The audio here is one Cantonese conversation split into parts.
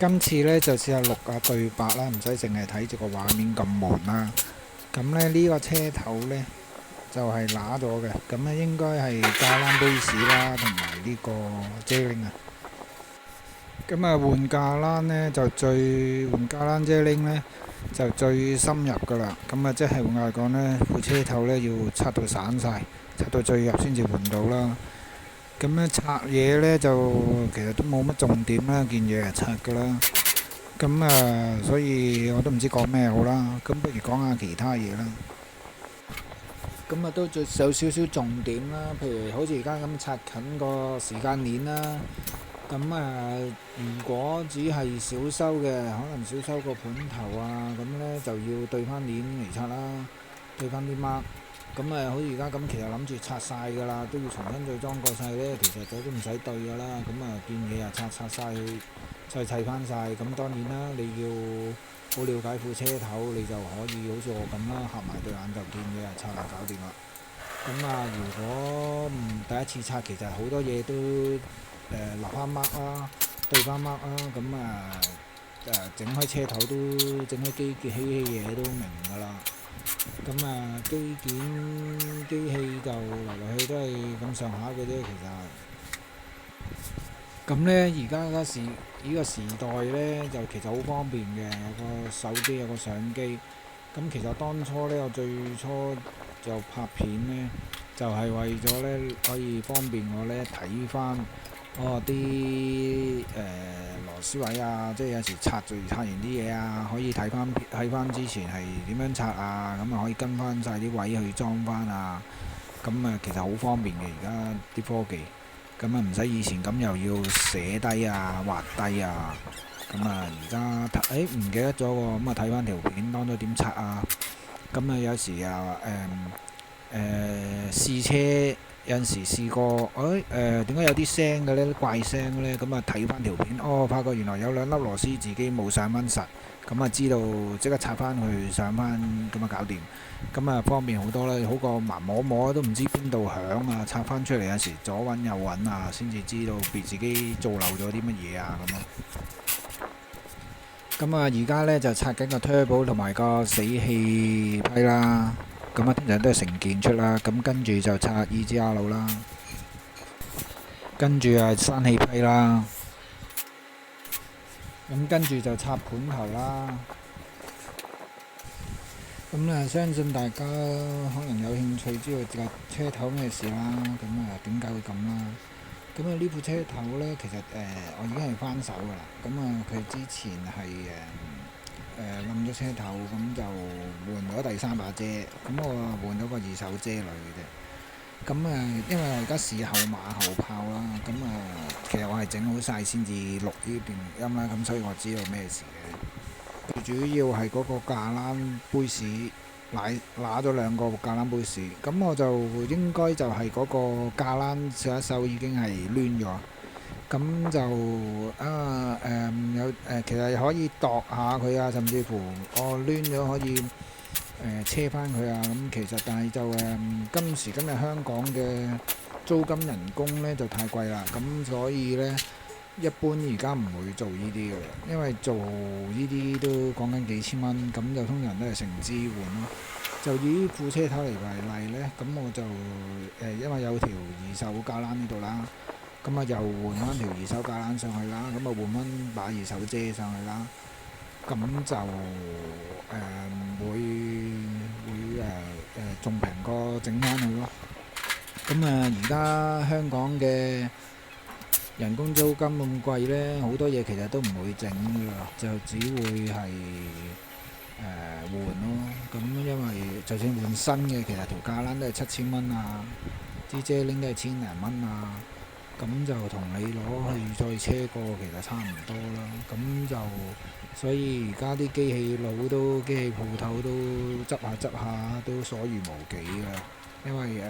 今次呢，就試下錄下對白啦，唔使淨係睇住個畫面咁悶啦。咁咧呢個車頭呢，就係揦咗嘅，咁咧應該係架冷杯士啦，同埋呢個遮鈴啊。咁啊換架冷呢，換架冷遮鈴呢，就最深入噶啦。咁啊即係換句嚟講呢，副車頭呢要拆到散晒，拆到最入先至換到啦。咁咧拆嘢呢，就其實都冇乜重點啦，件嘢係拆噶啦。咁所以我都唔知講咩好啦。咁不如講下其他嘢啦。咁都有少少重點啦，譬如好似而家咁拆緊個時間鏈啦。咁如果只係小修嘅，可能小修個盤頭啊，咁呢就要對翻鏈嚟拆啦，對翻啲 mark。咁好似而家咁，其實諗住拆晒㗎啦，都要重新再裝過晒呢。其實都唔使對㗎啦。咁件嘢拆晒去，再砌翻晒。咁當然啦，你要好了解副車頭，你就可以好似我咁啦，合埋對眼就件嘢拆就搞掂啦。咁如果第一次拆，其實好多嘢都落翻 mark 啦，對翻 mark 啦。咁整開車頭都整開機器嘢都明㗎啦。咁機器就來去都係咁上下嘅啫，其實。咁呢，而家呢個時代呢，就其實好方便嘅，有個手機，有個相機。咁其實當初呢，我最初就拍片呢，就係為咗呢可以方便我呢睇翻啲螺絲位啊，即係有時拆完啲嘢啊，可以睇翻之前係點樣拆啊，咁可以跟翻晒啲位去裝翻啊。咁其實好方便嘅而家啲科技。咁唔使以前咁又要寫低啊、畫低啊。咁而家唔記得咗喎，咁睇翻條片當咗點拆啊。咁有時試車有陣時試過，點解有啲聲嘅呢？怪聲嘅呢？咁睇翻條片，發覺原來有兩粒螺絲自己冇上翻實。咁知道即刻拆翻去上翻，咁搞掂。咁方便好多啦，好過盲摸摸都唔知邊度響啊！拆翻出嚟有時左揾右揾啊，先至知道自己做漏咗啲乜嘢啊咁咯。咁而家呢，就拆緊個 turbo 同埋個死氣批啦。咁通常都係成件出啦。咁跟住就拆 EGR 啦，跟住生氣批啦。咁跟住就拆盤頭啦。咁相信大家可能有興趣知道架車頭咩事啦。咁點解會咁啦？咁呢副車頭呢，其實我已經係翻手噶啦。咁佢之前係冧咗車頭，咁就換咗第三把遮。咁我換咗個二手遮嚟嘅啫。咁因為我而家試後馬後炮啦。咁其實我係整好晒先至錄呢段音啦。咁所以我知道咩事嘅。最主要係嗰個架冷杯士揦咗兩個架冷杯士。咁我就應該就係嗰個架冷上一手已經係攣咗。咁就其實可以度下佢啊，甚至乎我攣咗可以車翻佢啊。咁其實但係就今時今日香港嘅租金人工呢就太貴啦。咁所以呢，一般而家唔會做呢啲嘅，因為做呢啲都講緊幾千蚊。咁就通常都係成支換咯。就以副車頭嚟為例呢，咁我就因為有條二手架冷呢度啦。咁又換翻條二手架冷上去啦，咁換翻把二手遮上去啦。咁就仲平過整翻佢咯。咁而家香港嘅人工租金咁貴呢，好多嘢其實都唔會整㗎，就只會係換咯。咁因為就算換新嘅，其實條架冷都係7000蚊啊，支遮鈴都係千零蚊啊。咁就同你攞去再車過其實差唔多啦。咁就所以而家啲機器鋪頭都執下都所餘無幾㗎，因為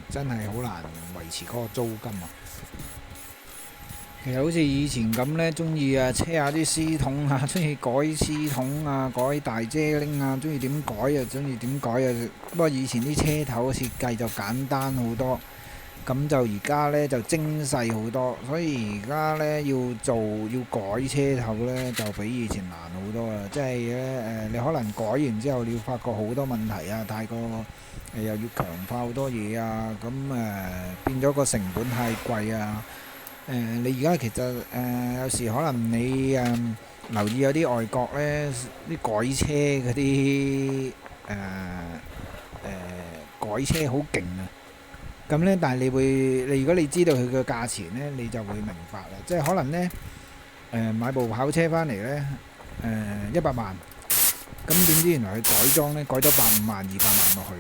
真係好難維持嗰個租金啊。其實好似以前咁呢，中意車下啲絲筒啊，中意改絲筒啊，改大遮鈴啊，中意點改啊，中意點改啊。不過以前啲車頭設計就簡單好多。咁就而家呢就精細好多，所以而家呢要改車頭呢，就比以前難好多啦。即係呢，你可能改完之後，你要發覺好多問題啊，太過又要強化好多嘢啊，咁變咗個成本太貴啊。你而家其實有時可能你留意有啲外國呢啲改車嗰啲改車好勁啊！咁呢，但係如果你知道佢嘅價錢呢，你就會明白啦。即係可能呢，買部跑車翻嚟呢，100萬，咁點知原來佢改裝呢，改咗150萬、200萬落去，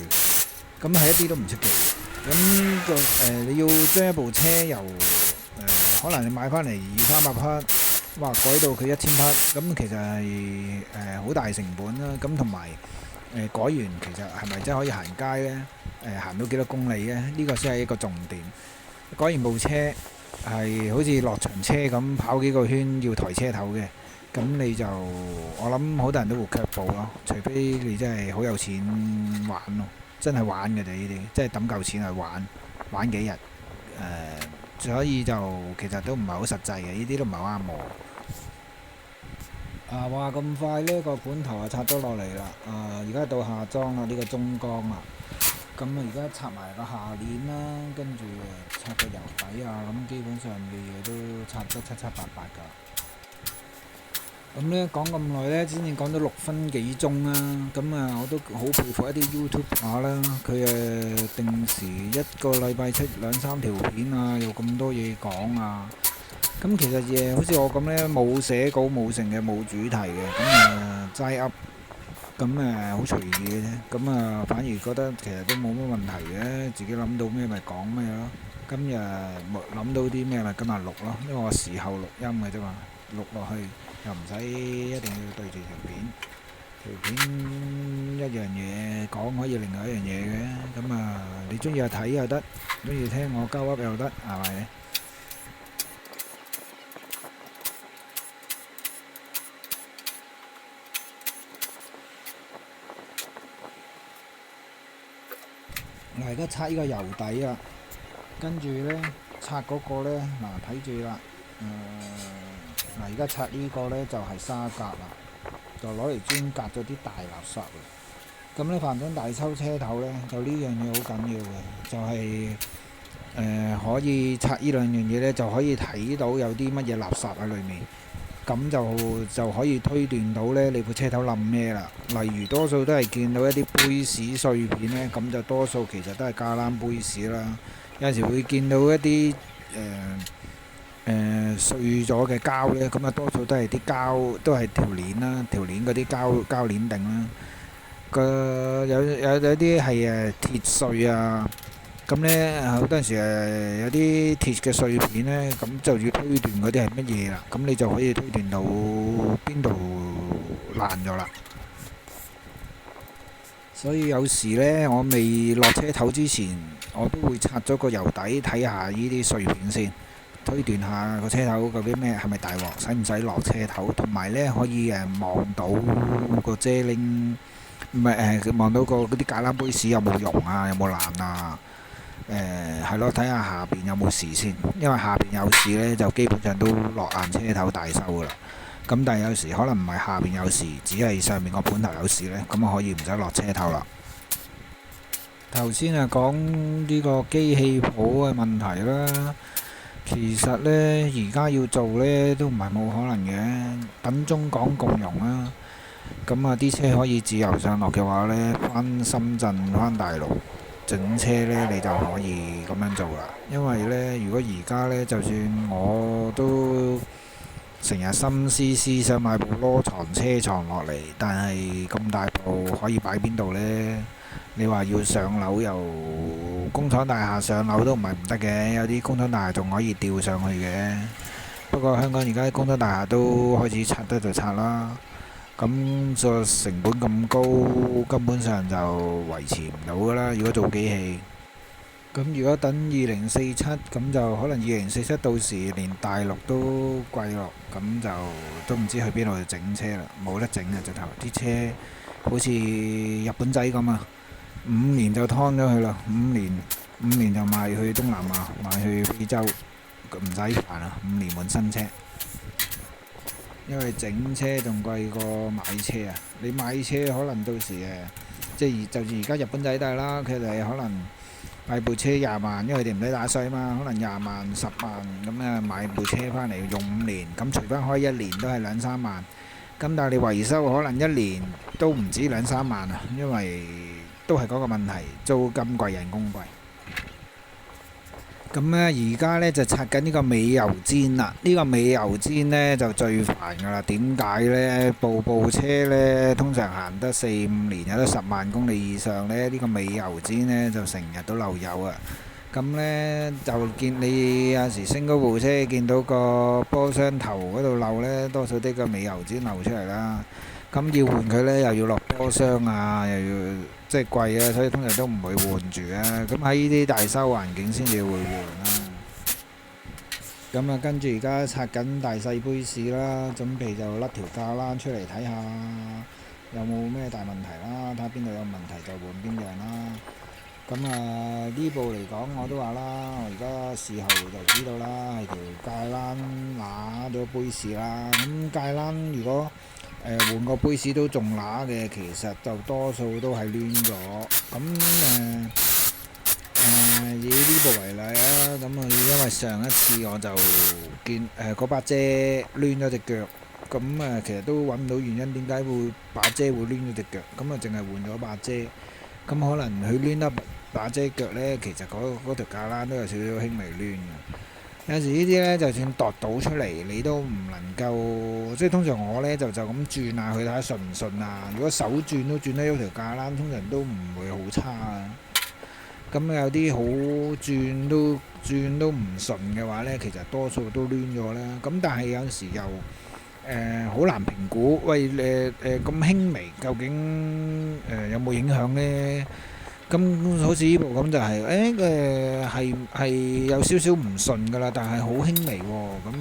咁係一啲都唔出奇嘅。咁你要將一部車由可能你買翻嚟200-300匹，哇，改到佢1000匹，咁其實係好大成本啦。咁同埋改完其實係咪真係可以行街呢？行到幾多公里呢？呢個先係一個重點。改完部車係好似落場車咁跑幾個圈要抬車頭嘅，咁你就我諗好多人都會卻步咯。除非你真係好有錢玩咯，真係玩嘅啫呢啲，即係揼夠錢去玩幾日。所以就其實都唔係好實際嘅，呢啲都唔係好啱我。話咁快呢個盤頭拆咗落嚟啦，而家到下裝啦，呢個中缸啦。咁而家拆埋個下鏈啦，跟住拆個油底啊，咁基本上嘅嘢都拆得七七八八㗎。咁呢講咁耐呢，先至講到6分幾鐘啦。咁我都好佩服一啲 YouTuber 啦，佢定時一個禮拜出2-3條片啊，有咁多嘢講啊。咁其實好似我咁呢，冇寫稿冇成嘅，冇主題嘅，咁齋噏。咁好隨意嘅啫，咁反而覺得其實都冇乜問題嘅，自己諗到咩咪講咩咯。今日冇諗到啲咩咪今日錄咯，因為我時候錄音嘅啫嘛，錄落去又唔使一定要對住條片一樣嘢講，可以另外一樣嘢嘅。咁你中意就睇又得，中意聽我鳩噏又得，係咪？而家拆呢個油底啊，跟住呢，拆嗰個呢，睇住啦。而家拆呢個呢，就係沙格啦，就攞嚟專隔咗啲大垃圾。咁呢，凡中大修車頭呢，就呢樣嘢好緊要嘅，就係可以拆呢兩樣嘢呢，就可以睇到有啲乜嘢垃圾喺裏面。咁就可以推斷到呢，你部車頭冧咩啦？例如多數都係見到一啲杯屎碎片呢，咁就多數其實都係加冷杯屎啦。有陣時會見到一啲碎咗嘅膠呢，咁多數都係啲膠，都係條鏈啦，條鏈嗰啲膠鏈定啦。有啲係鐵碎啊。咁呢，好多時有啲鐵嘅碎片呢，咁就要推斷嗰啲係乜嘢啦。咁你就可以推斷到邊度爛咗啦。所以有時呢，我未落車頭之前，我都會拆咗個油底睇下呢啲碎片先，推斷下個車頭究竟咩係咪大鑊，使唔使落車頭，同埋呢可以望到個遮拎，唔係望到嗰啲架冷杯屎有冇溶啊，有冇爛啊。係咯，睇下下邊有冇事先，因為下邊有事呢，就基本上都落硬車頭大修噶啦。咁但係有時可能唔係下邊有事，只係上面個盤頭有事呢，咁可以唔使落車頭啦。頭先講呢個機器鋪嘅問題啦，其實呢，而家要做呢，都唔係冇可能嘅，等中港共融啦。咁啲車可以自由上落嘅話呢，返深圳返大陸整車呢，你就可以咁樣做啦。因為呢，如果而家呢，就算我都成日心思思想買部螺床車床落嚟，但係咁大部可以擺邊度呢？你話要上樓，由工廠大廈上樓都唔係唔得嘅，有啲工廠大廈仲可以吊上去嘅。不過香港而家啲工廠大廈都開始拆得就拆啦。咁個成本咁高，根本上就維持唔到噶啦。如果做機器，咁如果等2047，咁就可能2047到時連大陸都貴落，咁就都唔知去邊度整車啦，冇得整啊！直頭啲車好似日本仔咁啊， 5年就劏咗佢啦，五年就賣去東南亞，賣去非洲，唔使煩啦，5年換新車。因為整車仲貴過買車啊！你買車可能到時即係就算而家日本仔都係啦，佢哋可能買部車20萬，因為佢哋唔使打稅嘛，可能20萬、10萬咁買部車翻嚟用5年，咁除翻開1年都係2、3萬。咁但係你維修可能1年都唔止2、3萬啊，因為都係嗰個問題，租金貴人工貴。咁呢，而家呢就拆緊呢個尾油氈啦。呢個尾油氈呢就最煩噶啦。點解呢？部車呢通常行得4、5年，有得10萬公里以上呢，呢個尾油氈呢就成日都漏油啊。咁呢就見你有時升嗰部車，見到個波箱頭嗰度漏呢，多數啲個尾油氈漏出嚟啦。咁要換佢呢，又要落波箱啊，又要即係貴啊，所以通常都唔會換住啊。咁喺呢啲大修環境先至會換啦。咁啊，跟住而家拆緊大細杯士啦，準備就甩條架欄出嚟睇下有冇咩大問題啦，睇下邊度有問題就換邊樣啦。咁啊呢部嚟講我都話啦，我而家事後就知道啦，係條界欄揦咗杯士啦。咁界欄如果換個杯士都仲揦嘅，其實就多數都係攣咗。咁以呢部為例啊，咁因為上一次我就見嗰把遮攣咗隻腳，咁其實都揾唔到原因點解會把遮會攣咗隻腳，咁淨係換咗把遮。咁可能佢攣得把遮腳呢，其實嗰條架欄都有少少輕微攣嘅。有時呢啲呢，就算度到出嚟，你都唔能夠，即係通常我呢，就咁轉下佢睇下順唔順啊。如果手轉都轉得喐條架欄，通常都唔會好差啊。咁有啲好轉都唔順嘅話呢，其實多數都攣咗啦。咁但係有時又好難評估，喂咁輕微，究竟有冇影響呢？咁好似呢部咁就係有少少唔順噶啦，但係好輕微喎。咁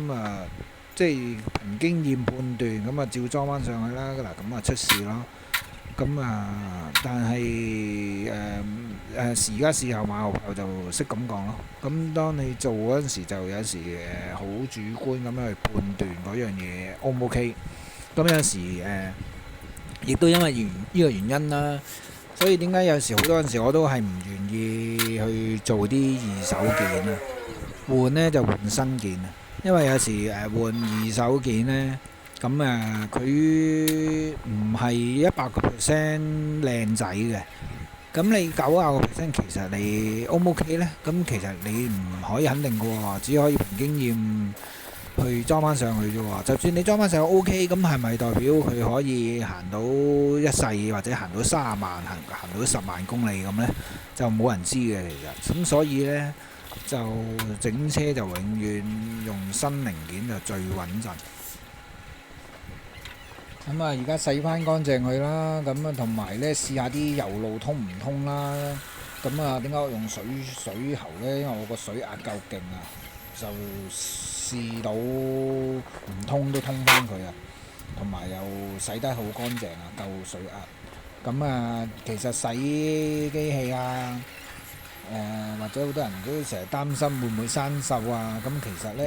即係憑經驗判斷，咁照裝翻上去啦。嗱，咁出事咯。但係而家事後馬後炮就識咁講咯。咁當你做嗰陣時，就有時好主觀咁樣去判斷嗰樣嘢 O 唔 OK。咁有時亦都因為呢個原因啦，所以點解有時好多陣時我都係唔願意去做啲二手件啊，換呢就換新件啊。因為有時換二手件呢，咁佢唔係100% 靚仔嘅。咁你90%其實你 O 唔 OK 呢？咁其實你唔可以肯定嘅喎，只可以憑經驗去裝翻上去啫喎。就算你裝翻上去 OK，咁係咪代表佢可以行到一世或者行到30萬、行到10萬公里咁呢？就冇人知嘅其實。咁所以呢，就整車就永遠用新零件就最穩陣。咁而家洗翻乾淨佢啦，咁同埋呢試下啲油路通唔通啦。咁點解我用水喉呢？因為我個水壓夠勁啊，就試到唔通都通翻佢啊，同埋又洗得好乾淨啊，夠水壓。其實洗機器啊，或者好多人都成日擔心會唔會生鏽啊。咁其實呢，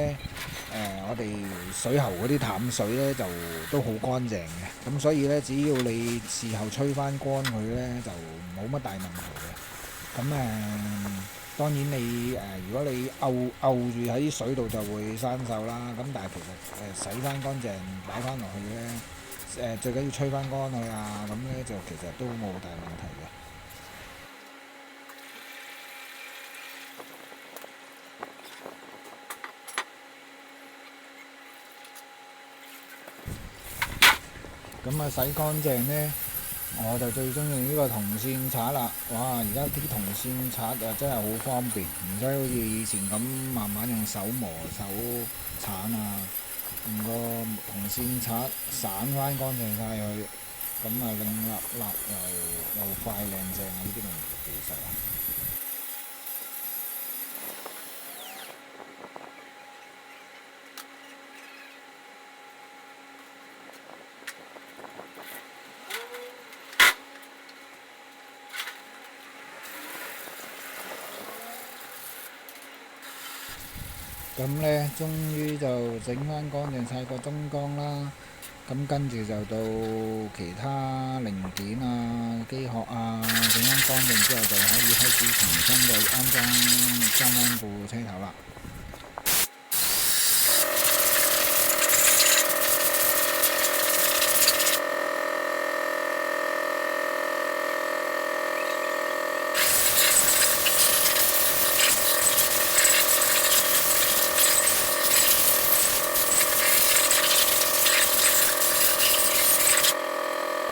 我哋水喉嗰啲淡水呢，就都好乾淨嘅。咁所以呢，只要你事後吹翻乾佢呢，就冇乜大問題嘅。當然你如果你漚住喺啲水度就會生鏽啦。咁但係其實洗翻乾淨擺翻落去呢，最緊要吹翻乾佢啊。咁呢就其實都冇大問題嘅。洗乾淨呢，我就最中意呢個銅線刷啦。哇！而家啲銅線刷真係好方便，唔使好似以前咁慢慢用手磨手鏟啊。用個銅線刷散翻乾淨晒佢，咁靚立立又快靚正啊！呢啲技術啊〜咁呢，終於就整翻乾淨晒個中缸啦。咁跟住就到其他零件啊、機殼啊，整翻乾淨之後就可以開始重新就安裝部車頭啦。